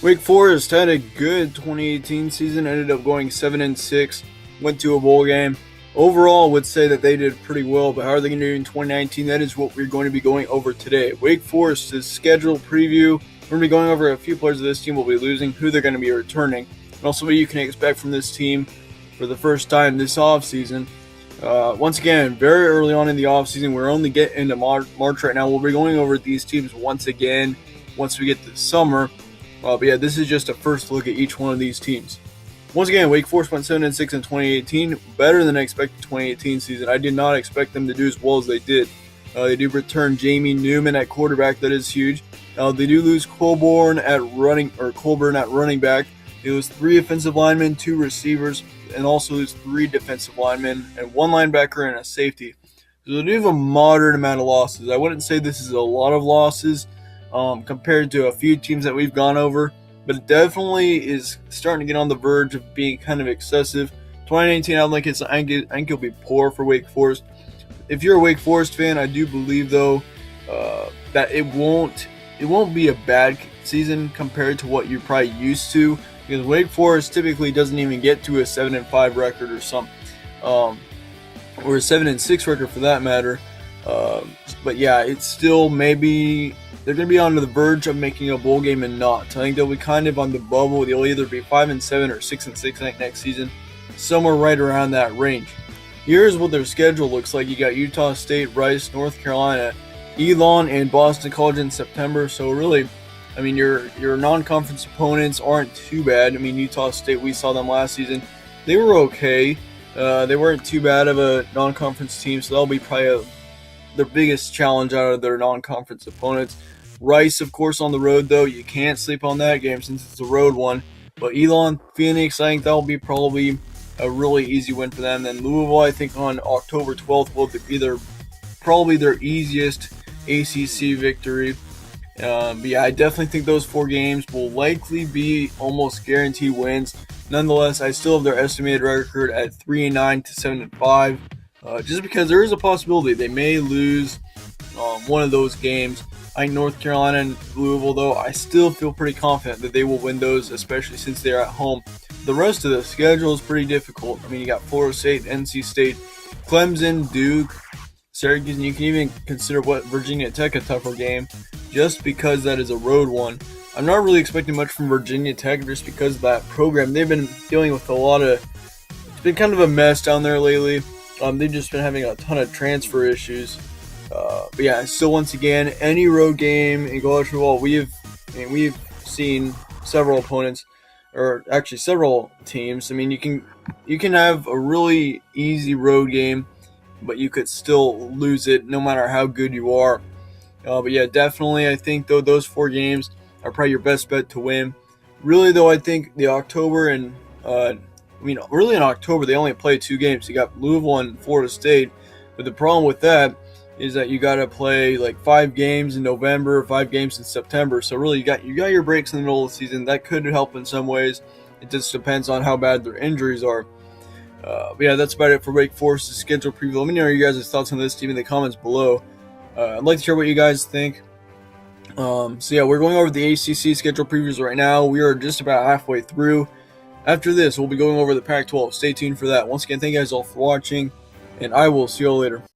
Wake Forest had a good 2018 season, ended up going 7-6, went to a bowl game. Overall, I would say that they did pretty well, but how are they going to do in 2019? That is what we're going to be going over today. Wake Forest's schedule preview. We're going to be going over a few players of this team will be losing, who they're going to be returning, and also what you can expect from this team for the first time this offseason. Once again, very early on in the offseason, we're only getting into March right now. We'll be going over these teams once again once we get to summer. But yeah, this is just a first look at each one of these teams. Once again, Wake Forest went 7-6 in 2018, better than I expected 2018 season. I did not expect them to do as well as they did. They do return Jamie Newman at quarterback, that is huge. They do lose Colburn at running back. They lose 3 offensive linemen, 2 receivers, and also lose 3 defensive linemen and 1 linebacker and a safety. So they do have a moderate amount of losses. I wouldn't say this is a lot of losses compared to a few teams that we've gone over, but it definitely is starting to get on the verge of being kind of excessive. 2019, I think it'll be poor for Wake Forest. If you're a Wake Forest fan, I do believe though that it won't be a bad season compared to what you're probably used to, because Wake Forest typically doesn't even get to a 7-5 record or or a 7-6 record for that matter. But yeah, it's still maybe they're going to be on the verge of making a bowl game and not. I think they'll be kind of on the bubble. They'll either be 5-7 or 6-6 next season, somewhere right around that range. Here's what their schedule looks like. You got Utah State, Rice, North Carolina, Elon, and Boston College in September. So really, I mean, your non-conference opponents aren't too bad. I mean, Utah State, we saw them last season. They were okay. They weren't too bad of a non-conference team, so that'll be probably their biggest challenge out of their non-conference opponents. Rice, of course, on the road, though. You can't sleep on that game since it's a road one. But Elon, Phoenix, I think that'll be probably a really easy win for them. Then Louisville, I think on October 12th, will be probably their easiest ACC victory. But yeah, I definitely think those 4 games will likely be almost guaranteed wins. Nonetheless, I still have their estimated record at 3-9 to 7-5. Just because there is a possibility they may lose one of those games. I think North Carolina and Louisville, though, I still feel pretty confident that they will win those, especially since they're at home. The rest of the schedule is pretty difficult. I mean, you got Florida State, NC State, Clemson, Duke, Syracuse, and you can even consider Virginia Tech a tougher game just because that is a road one. I'm not really expecting much from Virginia Tech just because of that program. They've been dealing with it's been kind of a mess down there lately. They've just been having a ton of transfer issues. But yeah, so once again, any road game in college football, we've seen several opponents, or actually several teams. I mean, you can have a really easy road game, but you could still lose it no matter how good you are. But yeah, definitely, I think though those 4 games are probably your best bet to win. Really though, I think the October and really in October they only play 2 games. You got Louisville and Florida State, but the problem with that is that you got to play like 5 games in November, 5 games in September. So really, you got your breaks in the middle of the season. That could help in some ways. It just depends on how bad their injuries are. But yeah, that's about it for Wake Forest's schedule preview. Let me know your guys' thoughts on this team in the comments below. I'd like to hear what you guys think. So yeah, we're going over the ACC schedule previews right now. We are just about halfway through. After this, we'll be going over the Pac-12. Stay tuned for that. Once again, thank you guys all for watching, and I will see you all later.